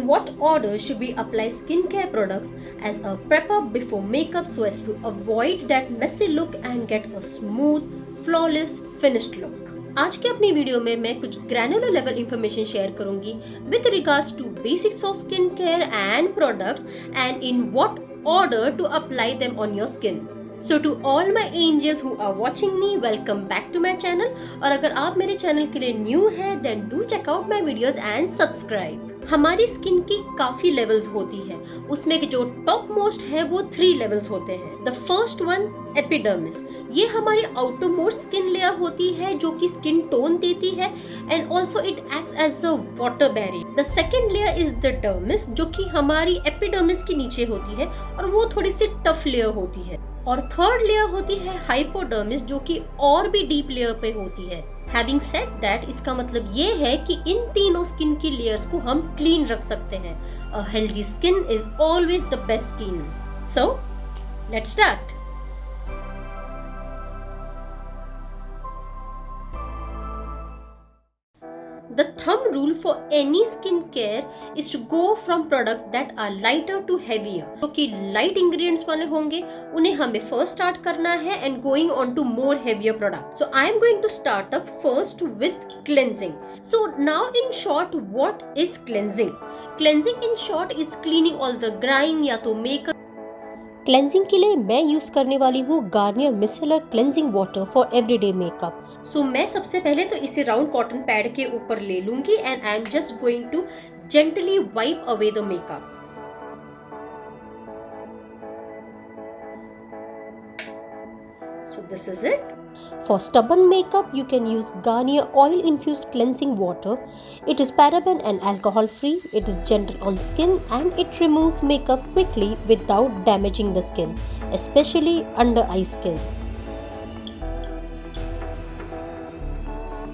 In what order should we apply skincare products as a prep-up before makeup so as to avoid that messy look and get a smooth, flawless, finished look? आज के अपनी video में मैं कुछ granular level information share करूंगी with regards to basics of skin care and products and in what order to apply them on your skin. So to all my angels who are watching me, welcome back to my channel. और अगर आप मेरे channel के लिए new है then do check out my videos and subscribe. हमारी skin की काफी लेवल्स होती है, उसमें जो टॉप मोस्ट है वो 3 लेवल्स होते हैं. द फर्स्ट वन एपिडर्मिस, ये हमारी आउटर मोस्ट स्किन लेयर होती है जो कि स्किन टोन देती है and also it acts as a water barrier. The second layer is the dermis जो कि हमारी एपिडर्मिस के नीचे होती है और वो थोड़ी सी टफ लेयर होती है. और थर्ड लेयर होती है हाइपोडर्मिस जो कि और भी डीप लेयर पे होती है. Having said that, इसका मतलब ये है कि इन तीनों स्किन की लेयर्स को हम क्लीन रख सकते हैं. A healthy skin is always the best skin. So, let's start. The thumb rule for any skin care is to go from products that are lighter to heavier. तो कि light ingredients वाले होंगे उन्हें हमें first start करना है and going on to more heavier products. So I am going to start up first with cleansing. So now in short, what is cleansing? Cleansing in short is cleaning all the grime या तो makeup. Cleansing के लिए मैं use करने वाली हूँ Garnier micellar cleansing water for everyday makeup. So मैं सबसे पहले तो इसे राउंड कॉटन पैड के ऊपर ले लूंगी and I am just going to gently wipe away the makeup. So this is it. For stubborn makeup, you can use Garnier oil-infused cleansing water. It is paraben and alcohol-free. It is gentle on skin and it removes makeup quickly without damaging the skin, especially under eye skin.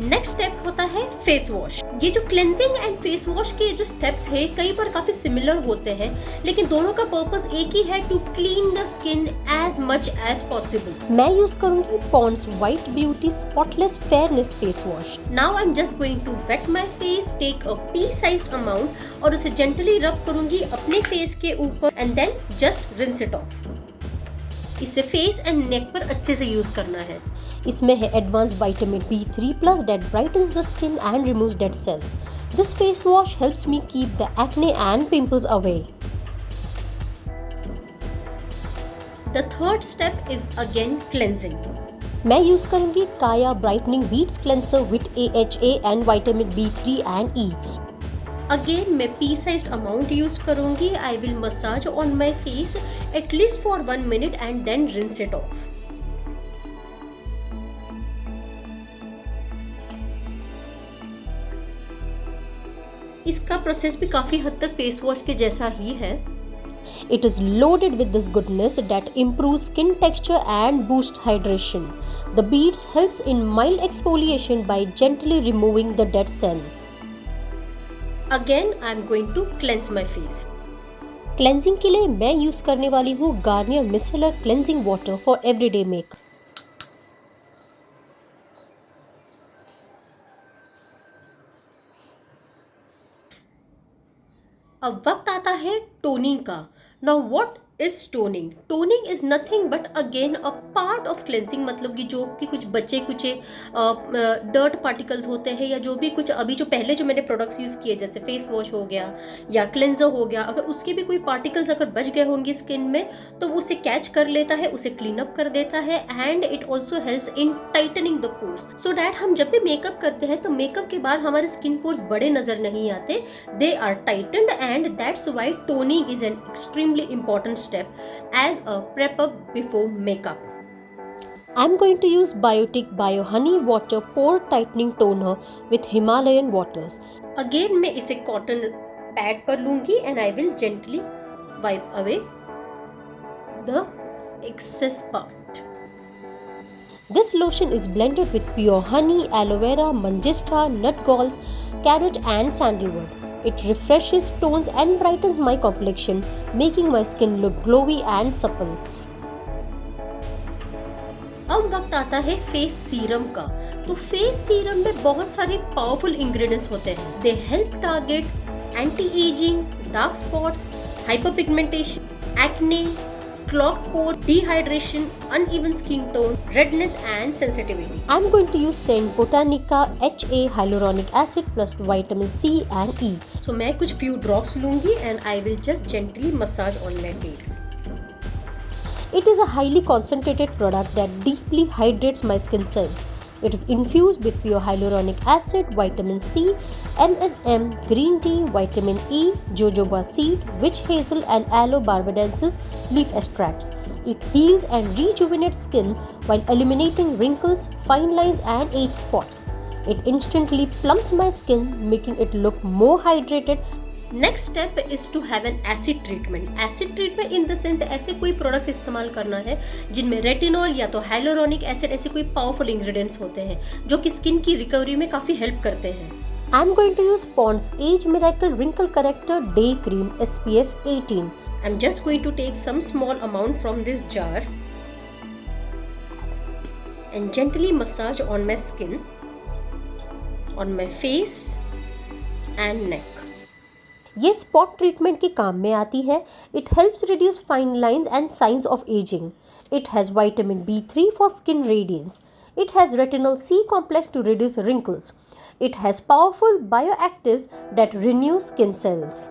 Next step होता है face wash. ये जो cleansing and face wash के जो steps है कई बार काफी similar होते हैं लेकिन दोनों का पर्पस एक ही है, to clean the skin as much as possible. मैं यूज करूंगी Pond's white beauty spotless fairness face wash. Now I am just going to wet my face, take a pea sized amount और उसे gently rub करूंगी अपने face के ऊपर and then just rinse it off. इसे face and neck पर अच्छे से यूज करना है. इसमें है advanced vitamin B3+ that brightens the skin and removes dead cells. This face wash helps me keep the acne and pimples away. The third step is again cleansing. मैं use करूंगी Kaya brightening beads cleanser with AHA and vitamin B3 and E. Again मैं pea sized amount use करूंगी. I will massage on my face at least for 1 minute and then rinse it off. इसका process भी काफी हद तक face wash के जैसा ही है. It is loaded with this goodness that improves skin texture and boosts hydration. The beads helps in mild exfoliation by gently removing the dead cells. Again, I am going to cleanse my face. Cleansing के लिए मैं use करने वाली हूँ Garnier micellar cleansing water for everyday makeup. अब वक्त आता है टोनिंग का. Now what is toning? Toning is nothing but again a part of cleansing. मतलब कि जो कि कुछ बचे कुछ डर्ट पार्टिकल्स होते हैं या जो भी कुछ अभी जो पहले जो मैंने प्रोडक्ट्स यूज़ किए जैसे फेस वॉश हो गया या क्लेंजर हो गया, अगर उसके भी कोई पार्टिकल्स अगर बच गए होंगे स्किन में तो वो उसे कैच कर लेता है, उसे क्लीन अप कर देता है and it also helps in tightening the pores so that हम जब भी मेकअप करते हैं तो मेकअप के बाद हमारे स्किन पोर्स बड़े नजर नहीं आते, they are tightened and that's why toning is an extremely important step as a prep up before makeup. I'm going to use Biotic Bio Honey Water Pore Tightening Toner with Himalayan waters. Again मैं इसे cotton pad पर लूंगी and I will gently wipe away the excess part. This lotion is blended with pure honey, aloe vera, manjista, nut galls, carrot and sandalwood. It refreshes, tones and brightens my complexion, making my skin look glowy and supple. अब वक्त आता है face serum का. तो face serum में बहुत सारे powerful ingredients होते हैं. They help target anti ageing, dark spots, hyperpigmentation, acne, clogged pores, dehydration, uneven skin tone, redness and sensitivity. I'm going to use Scent Botanica HA Hyaluronic Acid plus vitamin C and E. So मैं कुछ few drops लूँगी and I will just gently massage on my face. It is a highly concentrated product that deeply hydrates my skin cells. It is infused with pure hyaluronic acid, vitamin C, MSM, green tea, vitamin E, jojoba seed, witch hazel and aloe barbadensis leaf extracts. It heals and rejuvenates skin while eliminating wrinkles, fine lines and age spots. It instantly plumps my skin, making it look more hydrated. Next step is to have an acid treatment. Acid treatment in the sense ऐसे कोई products इस्तेमाल करना है जिनमें retinol या तो hyaluronic acid ऐसे कोई पावरफुल इंग्रेडिएंट्स होते हैं जो कि स्किन की रिकवरी में काफ़ी हेल्प करते हैं. I am going to use Pond's age miracle wrinkle corrector day cream SPF 18. I am just going to take some small amount from this jar and gently massage on my skin, on my face and neck. ये spot treatment के काम में आती है. It helps reduce fine lines and signs of ageing. It has vitamin B3 for skin radiance. It has retinol C complex to reduce wrinkles. It has powerful bioactives that renew skin cells.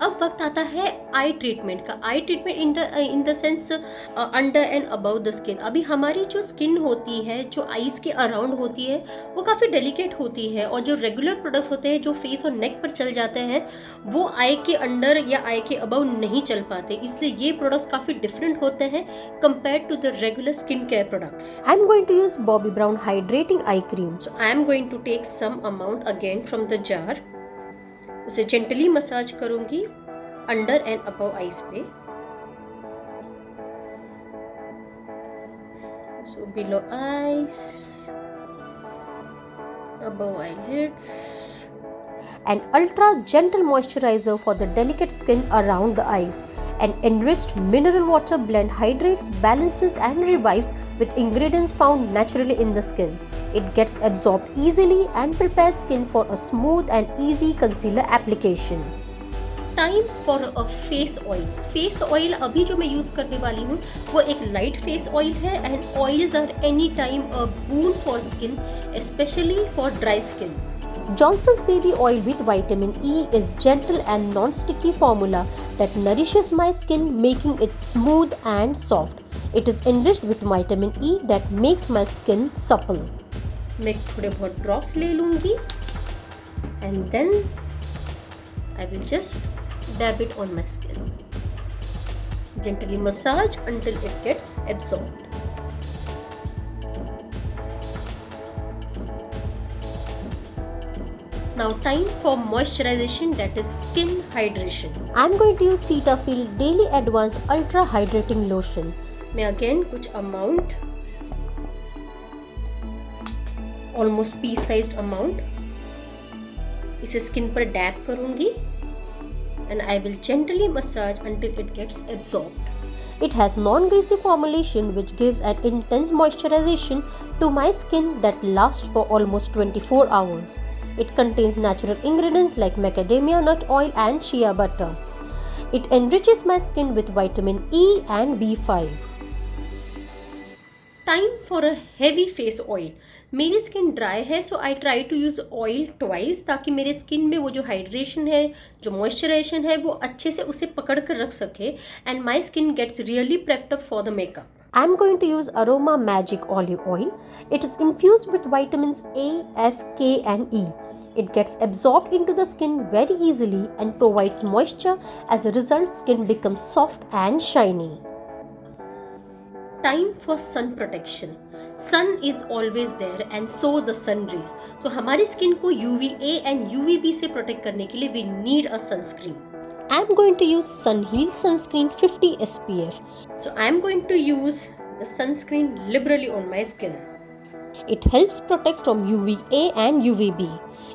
अब वक्त आता है eye treatment का. Eye treatment in the sense under and above the skin. अभी हमारी जो skin होती है, जो आईज के अराउंड होती है, वो काफ़ी डेलिकेट होती है और जो रेगुलर प्रोडक्ट्स होते हैं जो फेस और नेक पर चल जाते हैं वो आई के अंडर या आई के अबव नहीं चल पाते. इसलिए ये प्रोडक्ट्स काफ़ी डिफरेंट होते हैं compare to the regular skin care products. I am going to use Bobbi Brown hydrating eye cream. So I am going to take some amount again from the jar. उसे gently massage करूंगी under and above eyes पे. So below eyes, above eyelids. An ultra gentle moisturizer for the delicate skin around the eyes. An enriched mineral water blend hydrates, balances and revives with ingredients found naturally in the skin. It gets absorbed easily and prepares skin for a smooth and easy concealer application. Time for a face oil. Face oil अभी जो मैं use करने वाली हूँ वो एक light face oil है and oils are any time a boon for skin, especially for dry skin. Johnson's Baby Oil with Vitamin E is gentle and non-sticky formula that nourishes my skin, making it smooth and soft. It is enriched with Vitamin E that makes my skin supple. मैं थोड़े बहुत drops ले लूँगी and then I will just dab it on my skin. Gently massage until it gets absorbed. Now time for moisturization, that is skin hydration. I am going to use Cetaphil Daily Advanced Ultra Hydrating Lotion. मैं again कुछ amount, almost pea sized amount, इसे skin पर dab करूँगी and I will gently massage until it gets absorbed. It has non-greasy formulation which gives an intense moisturization to my skin that lasts for almost 24 hours. It contains natural ingredients like macadamia nut oil and shea butter. It enriches my skin with vitamin E and B5. Time for a heavy face oil. मेरी skin dry है so I try to use oil twice ताकि मेरे skin में वो जो hydration है, जो moisturisation है वो अच्छे से उसे पकड़ कर रख सके and my skin gets really prepped up for the makeup. I am going to use Aroma Magic Olive Oil. It is infused with vitamins A, F, K and E. It gets absorbed into the skin very easily and provides moisture. As a result, skin becomes soft and shiny. Time for sun protection. Sun is always there and so the sun rays. तो हमारी skin को UVA and UVB से protect करने के लिए we need a sunscreen. I am going to use Sunheal Sunscreen 50 SPF. So I am going to use the sunscreen liberally on my skin. It helps protect from UVA and UVB.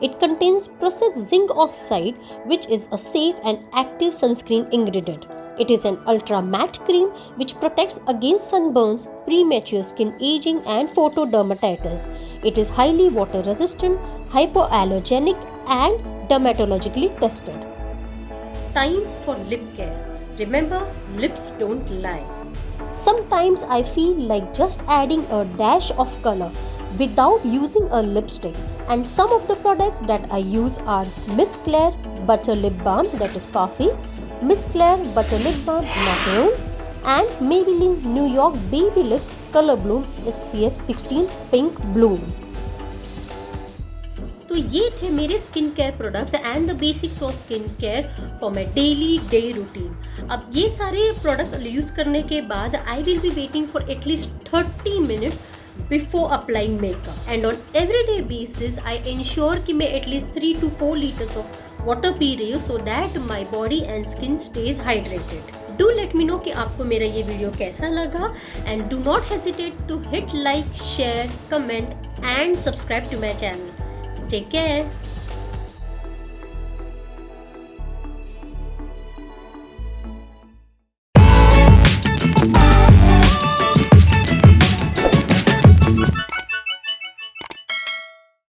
It contains processed zinc oxide, which is a safe and active sunscreen ingredient. It is an ultra matte cream which protects against sunburns, premature skin aging and photodermatitis. It is highly water resistant, hypoallergenic and dermatologically tested. time for lip care. Remember, lips don't lie. Sometimes I feel like just adding a dash of color without using a lipstick, and some of the products that I use are Miss Claire Butter Lip Balm, that is puffy, Miss Claire Butter Lip Balm Macaron, and Maybelline New York Baby Lips Color Bloom SPF 16 Pink Bloom. तो ये थे मेरे skin care products and the basics of skin care for my daily day routine. अब ये सारे products use करने के बाद I will be waiting for at least 30 minutes before applying makeup, and on everyday basis I ensure कि मैं at least 3 to 4 litres of water P रही हूँ so that my body and skin stage hydrated. Do let me know कि आपको मेरा ये video कैसा लगा, and do not hesitate to hit like, share, comment and subscribe to my channel. Take care.